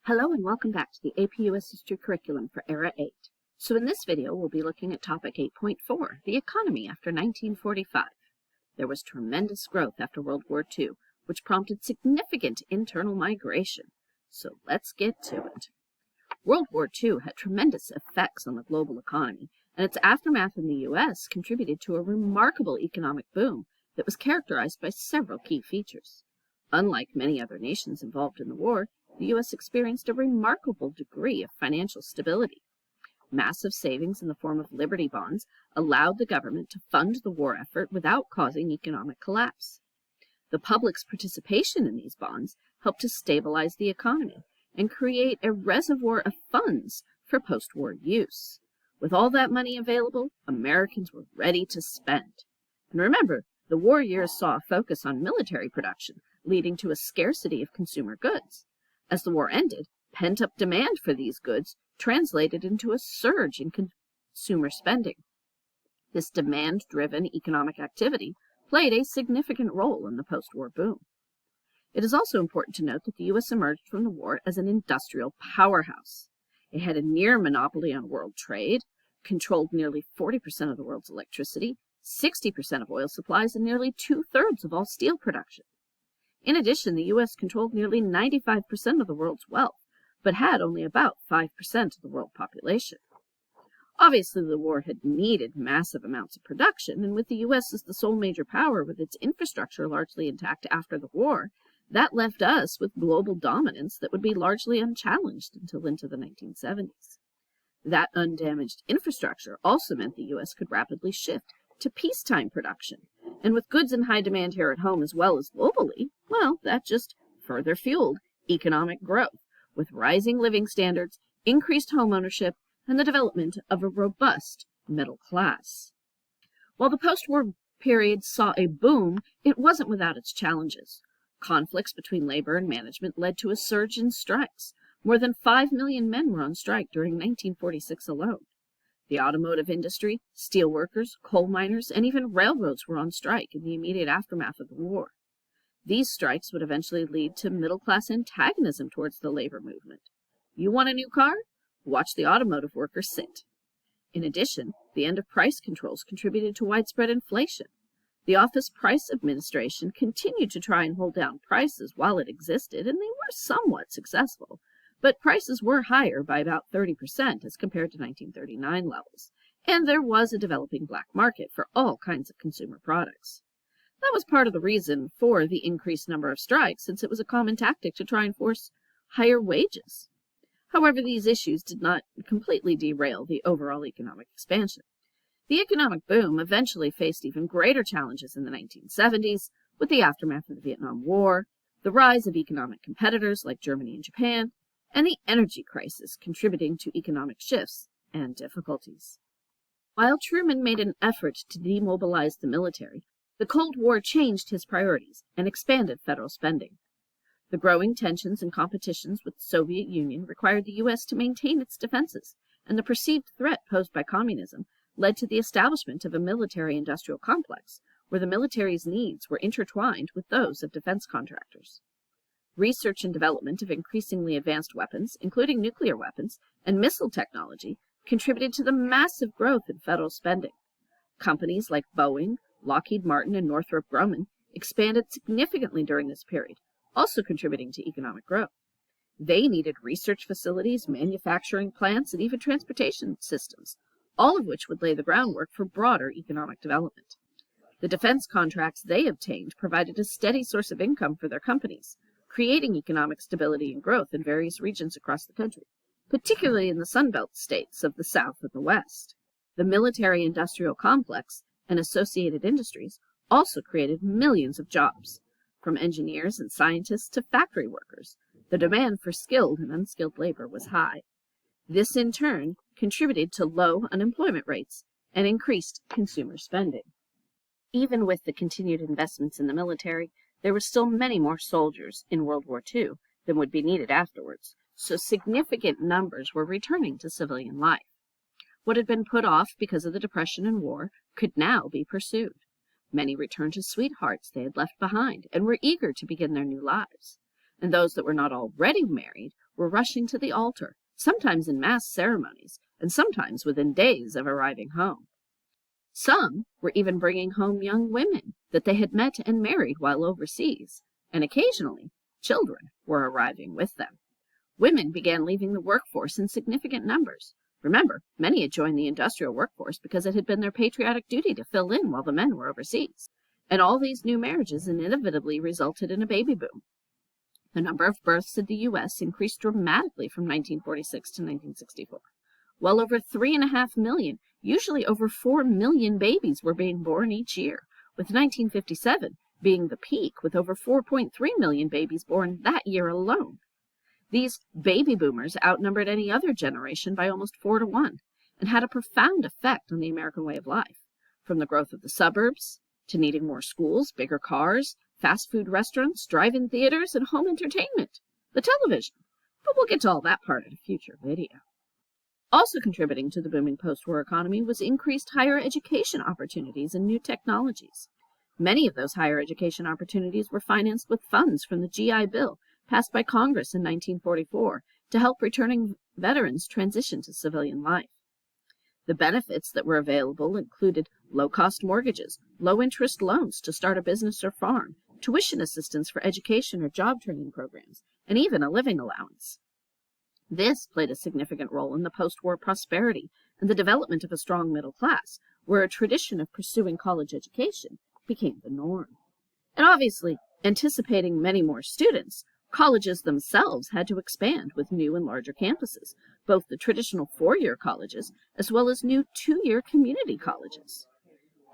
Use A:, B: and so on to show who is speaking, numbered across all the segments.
A: Hello and welcome back to the APUS History Curriculum for Era 8. So in this video, we'll be looking at Topic 8.4, the economy after 1945. There was tremendous growth after World War II, which prompted significant internal migration. So let's get to it. World War II had tremendous effects on the global economy, and its aftermath in the U.S. contributed to a remarkable economic boom that was characterized by several key features. Unlike many other nations involved in the war, the U.S. experienced a remarkable degree of financial stability. Massive savings in the form of Liberty bonds allowed the government to fund the war effort without causing economic collapse. The public's participation in these bonds helped to stabilize the economy and create a reservoir of funds for post-war use. With all that money available, Americans were ready to spend. And remember, the war years saw a focus on military production, leading to a scarcity of consumer goods. As the war ended, pent-up demand for these goods translated into a surge in consumer spending. This demand-driven economic activity played a significant role in the post-war boom. It is also important to note that the U.S. emerged from the war as an industrial powerhouse. It had a near monopoly on world trade, controlled nearly 40% of the world's electricity, 60% of oil supplies, and nearly 2/3 of all steel production. In addition, the U.S. controlled nearly 95% of the world's wealth, but had only about 5% of the world population. Obviously, the war had needed massive amounts of production, and with the U.S. as the sole major power with its infrastructure largely intact after the war, that left us with global dominance that would be largely unchallenged until into the 1970s. That undamaged infrastructure also meant the U.S. could rapidly shift to peacetime production, and with goods in high demand here at home as well as globally, well, that just further fueled economic growth, with rising living standards, increased home ownership, and the development of a robust middle class. While the post-war period saw a boom, it wasn't without its challenges. Conflicts between labor and management led to a surge in strikes. More than 5 million men were on strike during 1946 alone. The automotive industry, steelworkers, coal miners, and even railroads were on strike in the immediate aftermath of the war. These strikes would eventually lead to middle-class antagonism towards the labor movement. You want a new car? Watch the automotive workers sit. In addition, the end of price controls contributed to widespread inflation. The Office Price Administration continued to try and hold down prices while it existed, and they were somewhat successful. But prices were higher by about 30% as compared to 1939 levels, and there was a developing black market for all kinds of consumer products. That was part of the reason for the increased number of strikes, since it was a common tactic to try and force higher wages. However, these issues did not completely derail the overall economic expansion. The economic boom eventually faced even greater challenges in the 1970s, with the aftermath of the Vietnam War, the rise of economic competitors like Germany and Japan, and the energy crisis contributing to economic shifts and difficulties. While Truman made an effort to demobilize the military, the Cold War changed his priorities and expanded federal spending. The growing tensions and competitions with the Soviet Union required the U.S. to maintain its defenses, and the perceived threat posed by communism led to the establishment of a military-industrial complex, where the military's needs were intertwined with those of defense contractors. Research and development of increasingly advanced weapons, including nuclear weapons and missile technology, contributed to the massive growth in federal spending. Companies like Boeing, Lockheed Martin, and Northrop Grumman expanded significantly during this period, also contributing to economic growth. They needed research facilities, manufacturing plants, and even transportation systems, all of which would lay the groundwork for broader economic development. The defense contracts they obtained provided a steady source of income for their companies, creating economic stability and growth in various regions across the country, particularly in the Sunbelt states of the South and the West. The military-industrial complex and associated industries also created millions of jobs. From engineers and scientists to factory workers, the demand for skilled and unskilled labor was high. This, in turn, contributed to low unemployment rates and increased consumer spending. Even with the continued investments in the military, there were still many more soldiers in World War II than would be needed afterwards, so significant numbers were returning to civilian life. What had been put off because of the Depression and war could now be pursued. Many returned to sweethearts they had left behind and were eager to begin their new lives. and those that were not already married were rushing to the altar, sometimes in mass ceremonies, and sometimes within days of arriving home. Some were even bringing home young women that they had met and married while overseas, and occasionally children were arriving with them. Women began leaving the workforce in significant numbers. Remember, many had joined the industrial workforce because it had been their patriotic duty to fill in while the men were overseas. And all these new marriages inevitably resulted in a baby boom. The number of births in the U.S. increased dramatically from 1946 to 1964. Well over 3.5 million, usually over 4 million babies were being born each year, with 1957 being the peak, with over 4.3 million babies born that year alone. These baby boomers outnumbered any other generation by almost 4 to 1, and had a profound effect on the American way of life, from the growth of the suburbs to needing more schools, bigger cars, fast food restaurants, drive-in theaters, and home entertainment, the television. But we'll get to all that part in a future video. Also contributing to the booming post-war economy was increased higher education opportunities and new technologies. Many of those higher education opportunities were financed with funds from the GI Bill, passed by Congress in 1944 to help returning veterans transition to civilian life. The benefits that were available included low-cost mortgages, low-interest loans to start a business or farm, tuition assistance for education or job training programs, and even a living allowance. This played a significant role in the post-war prosperity and the development of a strong middle class, where a tradition of pursuing college education became the norm. And obviously, anticipating many more students, colleges themselves had to expand with new and larger campuses, both the traditional 4-year colleges as well as new 2-year community colleges.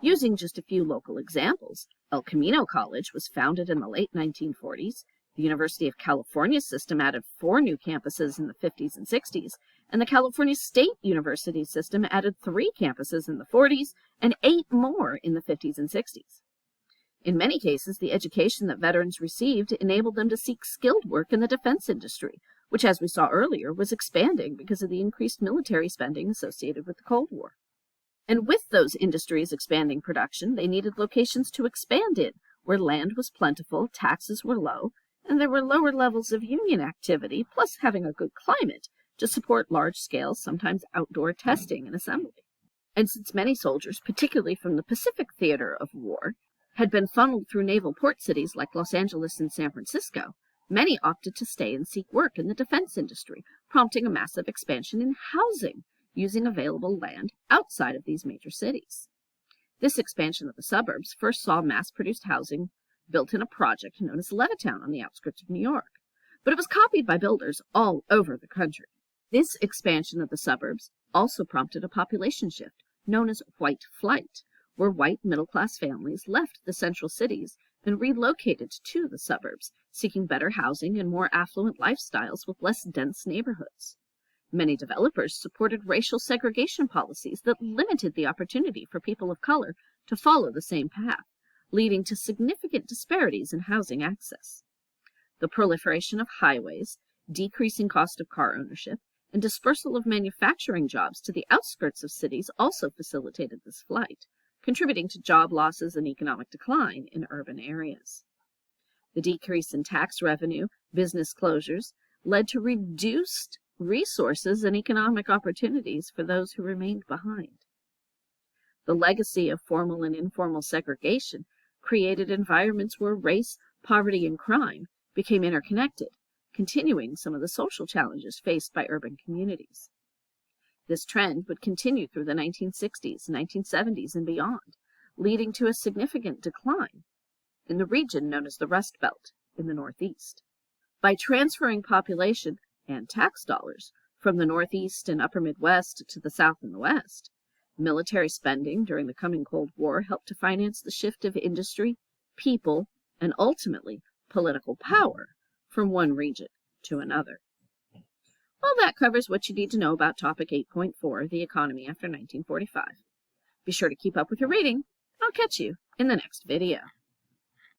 A: Using just a few local examples, El Camino College was founded in the late 1940s, the University of California system added 4 new campuses in the 50s and 60s, and the California State University system added 3 campuses in the 40s and 8 more in the 50s and 60s. In many cases, the education that veterans received enabled them to seek skilled work in the defense industry, which, as we saw earlier, was expanding because of the increased military spending associated with the Cold War. And with those industries expanding production, they needed locations to expand in, where land was plentiful, taxes were low, and there were lower levels of union activity, plus having a good climate to support large-scale, sometimes outdoor testing and assembly. And since many soldiers, particularly from the Pacific theater of war, had been funneled through naval port cities like Los Angeles and San Francisco, many opted to stay and seek work in the defense industry, prompting a massive expansion in housing, using available land outside of these major cities. This expansion of the suburbs first saw mass-produced housing built in a project known as Levittown on the outskirts of New York, but it was copied by builders all over the country. This expansion of the suburbs also prompted a population shift known as white flight, where white middle-class families left the central cities and relocated to the suburbs, seeking better housing and more affluent lifestyles with less dense neighborhoods. Many developers supported racial segregation policies that limited the opportunity for people of color to follow the same path, leading to significant disparities in housing access. The proliferation of highways, decreasing cost of car ownership, and dispersal of manufacturing jobs to the outskirts of cities also facilitated this flight, contributing to job losses and economic decline in urban areas. The decrease in tax revenue, business closures, led to reduced resources and economic opportunities for those who remained behind. The legacy of formal and informal segregation created environments where race, poverty, and crime became interconnected, continuing some of the social challenges faced by urban communities. This trend would continue through the 1960s, 1970s, and beyond, leading to a significant decline in the region known as the Rust Belt in the Northeast. By transferring population and tax dollars from the Northeast and Upper Midwest to the South and the West, military spending during the coming Cold War helped to finance the shift of industry, people, and ultimately political power from one region to another. Well, that covers what you need to know about Topic 8.4, the economy after 1945. Be sure to keep up with your reading, and I'll catch you in the next video.